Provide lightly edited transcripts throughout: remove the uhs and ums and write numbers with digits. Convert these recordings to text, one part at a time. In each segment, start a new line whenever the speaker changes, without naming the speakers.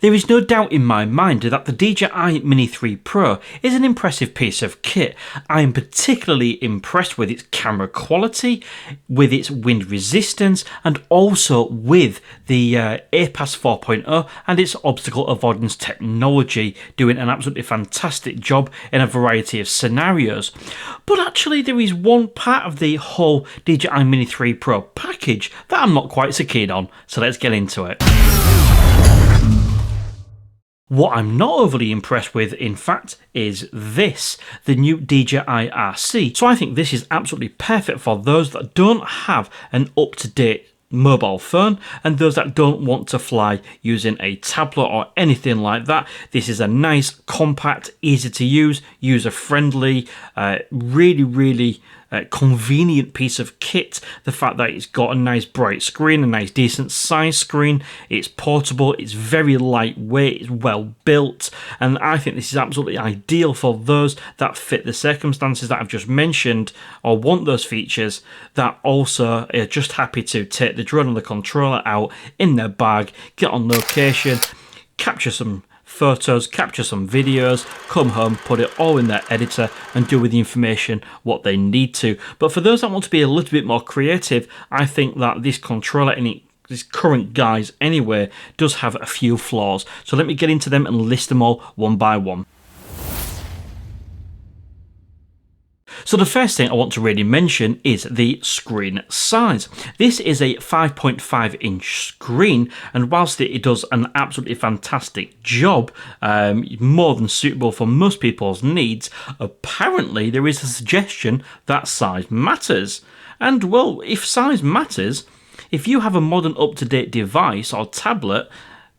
There is no doubt in my mind that the DJI Mini 3 Pro is an impressive piece of kit. I am particularly impressed with its camera quality, with its wind resistance, and also with the APAS 4.0 and its obstacle avoidance technology, doing an absolutely fantastic job in a variety of scenarios. But actually there is one part of the whole DJI Mini 3 Pro package that I'm not quite so keen on, so let's get into it. What I'm not overly impressed with, in fact, is this, the new DJI RC. So I think this is absolutely perfect for those that don't have an up-to-date mobile phone and those that don't want to fly using a tablet or anything like that. This is a nice, compact, easy to use, user-friendly, really convenient piece of kit. The fact that it's got a nice bright screen, a nice decent size screen, it's portable, it's very lightweight, it's well built, and I think this is absolutely ideal for those that fit the circumstances that I've just mentioned or want those features, that also are just happy to take the drone and the controller out in their bag, get on location, capture some photos, capture some videos, come home, put it all in their editor and do with the information what they need to. But for those that want to be a little bit more creative, I think that this controller in this current guise anyway does have a few flaws. So let me get into them and list them all one by one. So the first thing I want to really mention is the screen size. This is a 5.5 inch screen, and whilst it does an absolutely fantastic job, more than suitable for most people's needs, apparently there is a suggestion that size matters. And well, if size matters, if you have a modern up-to-date device or tablet,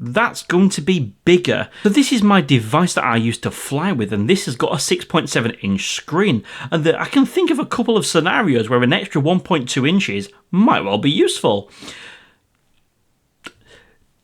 that's going to be bigger. So this is my device that I used to fly with, and this has got a 6.7 inch screen, and I can think of a couple of scenarios where an extra 1.2 inches might well be useful.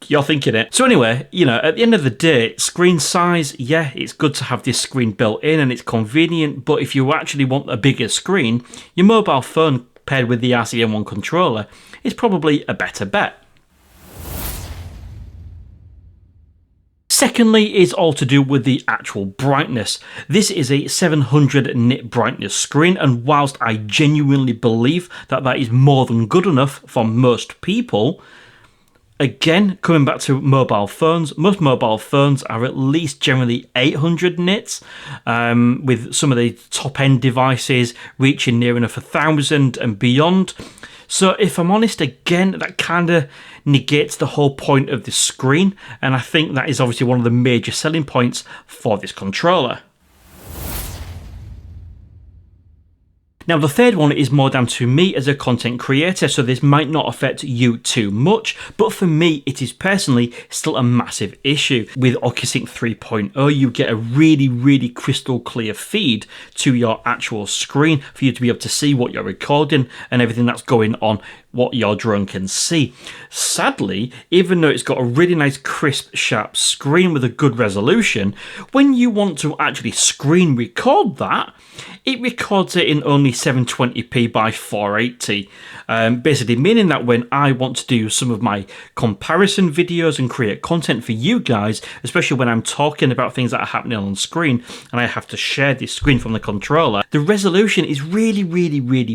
You're thinking it. So anyway, you know, at the end of the day, screen size, yeah, it's good to have this screen built in and it's convenient, but if you actually want a bigger screen, your mobile phone paired with the RCM1 controller is probably a better bet. Secondly is all to do with the actual brightness. This is a 700 nit brightness screen, and whilst I genuinely believe that that is more than good enough for most people, again, coming back to mobile phones, most mobile phones are at least generally 800 nits, with some of the top-end devices reaching near enough 1,000 and beyond. So if I'm honest, again, that kind of negates the whole point of the screen, and I think that is obviously one of the major selling points for this controller. Now the third one is more down to me as a content creator, so this might not affect you too much, but for me it is personally still a massive issue. With OcuSync 3.0 you get a really crystal clear feed to your actual screen for you to be able to see what you're recording and everything that's going on, what your drone can see. Sadly, even though it's got a really nice crisp sharp screen with a good resolution, when you want to actually screen record that, it records it in only 720p by 480, basically meaning that when I want to do some of my comparison videos and create content for you guys, especially when I'm talking about things that are happening on screen and I have to share this screen from the controller, the resolution is really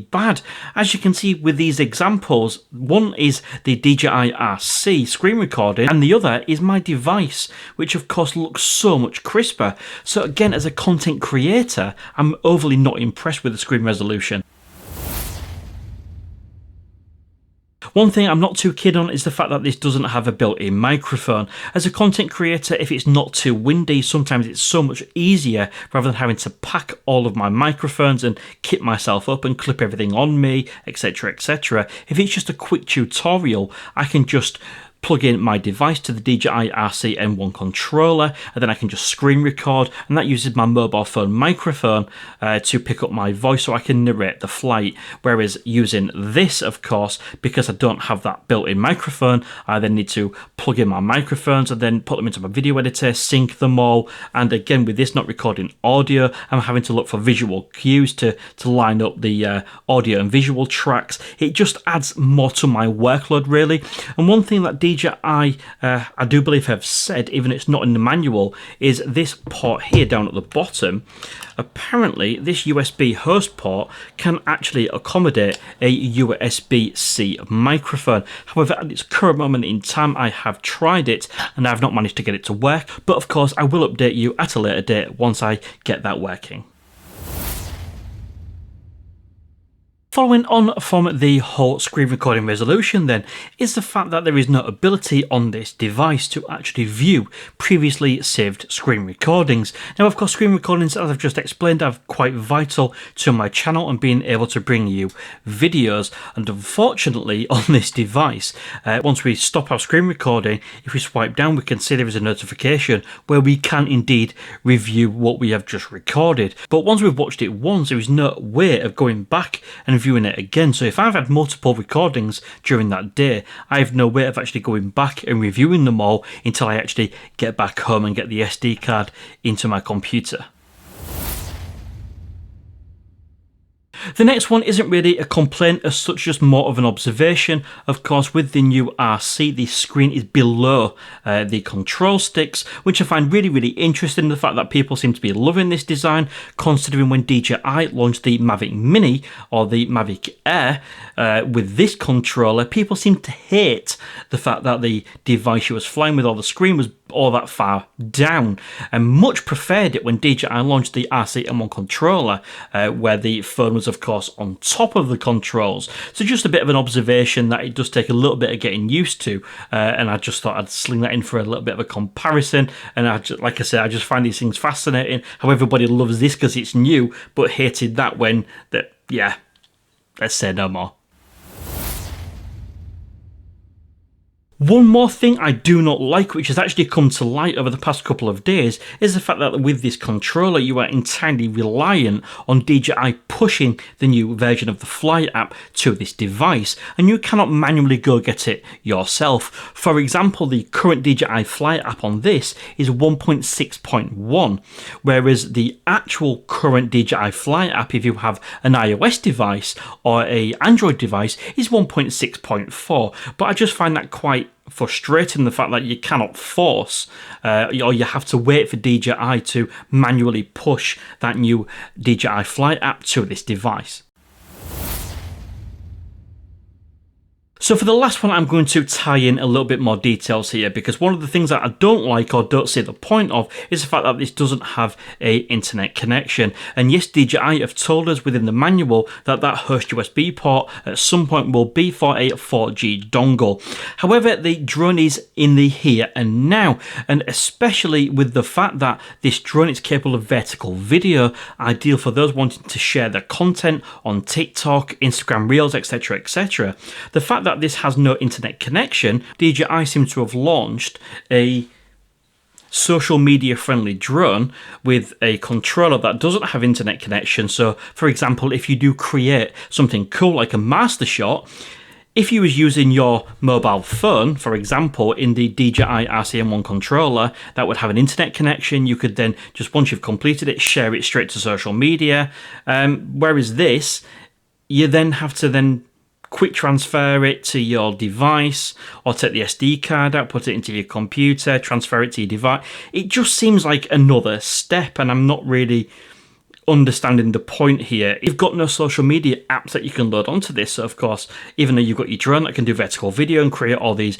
bad. As you can see with these examples, one is the DJI RC screen recording and the other is my device, which of course looks so much crisper. So again, as a content creator, I'm overly not impressed with the screen resolution. One thing I'm not too keen on is the fact that this doesn't have a built-in microphone. As a content creator, if it's not too windy, sometimes it's so much easier rather than having to pack all of my microphones and kit myself up and clip everything on me, etc, etc. If it's just a quick tutorial, I can just plug in my device to the DJI RC M1 controller, and then I can just screen record, and that uses my mobile phone microphone to pick up my voice so I can narrate the flight. Whereas using this, of course, because I don't have that built-in microphone, I then need to plug in my microphones and then put them into my video editor, sync them all, and again with this not recording audio, I'm having to look for visual cues to line up the audio and visual tracks. It just adds more to my workload really. And one thing that DJI DJI, I do believe have said, even it's not in the manual, is this port here down at the bottom. Apparently, this USB host port can actually accommodate a USB-C microphone. However, at this current moment in time, I have tried it and I've not managed to get it to work. But of course, I will update you at a later date once I get that working. Following on from the whole screen recording resolution then, is the fact that there is no ability on this device to actually view previously saved screen recordings. Now of course, screen recordings, as I've just explained, are quite vital to my channel and being able to bring you videos, and unfortunately on this device, once we stop our screen recording, if we swipe down we can see there is a notification where we can indeed review what we have just recorded. But once we've watched it once, there is no way of going back and viewing it again. So if I've had multiple recordings during that day, I have no way of actually going back and reviewing them all until I actually get back home and get the SD card into my computer. The next one isn't really a complaint as such, just more of an observation. Of course, with the new RC, the screen is below the control sticks, which I find really interesting. The fact that people seem to be loving this design, considering when DJI launched the Mavic Mini or the Mavic Air with this controller, people seem to hate the fact that the device you was flying with or the screen was all that far down, and much preferred it when DJI launched the RC M1 controller, where the phone was of course on top of the controls. So just a bit of an observation that it does take a little bit of getting used to, and I just thought I'd sling that in for a little bit of a comparison. And like I said, I just find these things fascinating, how everybody loves this because it's new, but hated that when that, yeah, let's say no more. One more thing I do not like, which has actually come to light over the past couple of days, is the fact that with this controller you are entirely reliant on DJI pushing the new version of the Fly app to this device, and you cannot manually go get it yourself. For example, the current DJI Fly app on this is 1.6.1, whereas the actual current DJI Fly app, if you have an iOS device or an Android device, is 1.6.4. But I just find that quite frustrating, the fact that you cannot force or you have to wait for DJI to manually push that new DJI Fly app to this device. So for the last one, I'm going to tie in a little bit more details here, because one of the things that I don't like or don't see the point of is the fact that this doesn't have a internet connection. And yes, DJI have told us within the manual that that host USB port at some point will be for a 4G dongle. However, the drone is in the here and now, and especially with the fact that this drone is capable of vertical video, ideal for those wanting to share their content on TikTok, Instagram Reels, etc, etc. The fact that this has no internet connection, DJI seems to have launched a social media friendly drone with a controller that doesn't have internet connection. So for example, if you do create something cool like a master shot, if you was using your mobile phone, for example, in the DJI RC-M1 controller, that would have an internet connection. You could then, just once you've completed it, share it straight to social media. Whereas this, you then have to quick transfer it to your device, or take the SD card out, put it into your computer, transfer it to your device. It just seems like another step, and I'm not really understanding the point here. You've got no social media apps that you can load onto this, so of course, even though you've got your drone that can do vertical video and create all these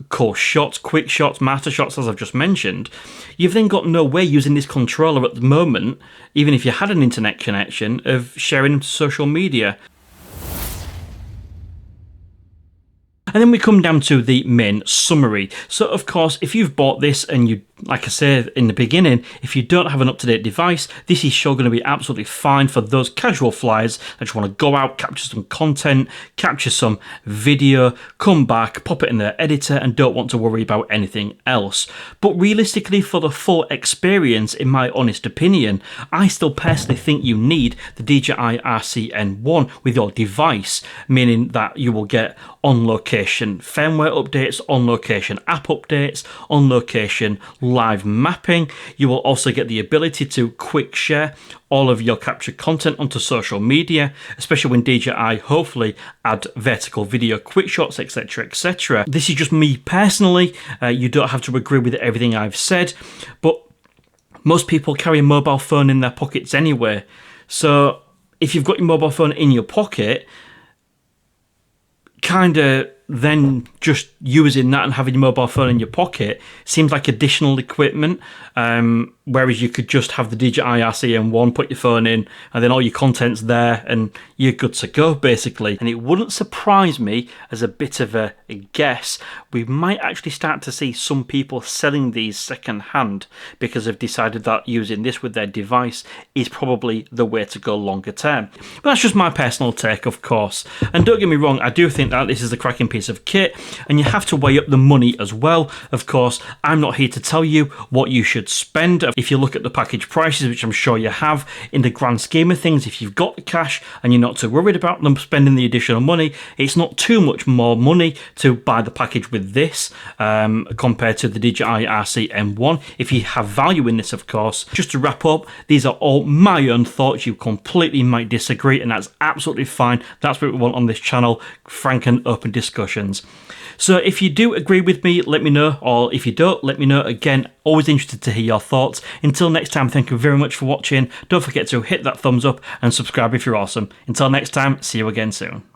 cool shots, quick shots, master shots, as I've just mentioned, you've then got no way using this controller at the moment, even if you had an internet connection, of sharing them to social media. And then we come down to the main summary. So of course, if you've bought this and you, like I said in the beginning, if you don't have an up-to-date device, this is sure going to be absolutely fine for those casual flyers that just want to go out, capture some content, capture some video, come back, pop it in their editor, and don't want to worry about anything else. But realistically, for the full experience, in my honest opinion, I still personally think you need the DJI RC-N1 with your device, meaning that you will get on-location firmware updates, on-location app updates, on-location live mapping. You will also get the ability to quick share all of your captured content onto social media, especially when DJI hopefully add vertical video quick shots, etc, etc. This is just me personally. You don't have to agree with everything I've said, but most people carry a mobile phone in their pockets anyway. So if you've got your mobile phone in your pocket, kind of then just using that and having your mobile phone in your pocket seems like additional equipment, whereas you could just have the DJI RC-M1, put your phone in, and then all your content's there and you're good to go basically. And it wouldn't surprise me, as a bit of a guess, we might actually start to see some people selling these second hand because they've decided that using this with their device is probably the way to go longer term. But that's just my personal take, of course. And don't get me wrong, I do think that this is a cracking piece of kit, and you have to weigh up the money as well. Of course, I'm not here to tell you what you should spend. If you look at the package prices, which I'm sure you have, in the grand scheme of things, if you've got the cash and you're not too worried about them spending the additional money, it's not too much more money to buy the package with this compared to the DJI RC-M1. If you have value in this, of course. Just to wrap up, these are all my own thoughts. You completely might disagree, and that's absolutely fine. That's what we want on this channel, frank and open discussions. So if you do agree with me, let me know, or if you don't, let me know. Again, always interested to hear your thoughts. Until next time, thank you very much for watching. Don't forget to hit that thumbs up and subscribe if you're awesome. Until next time, see you again soon.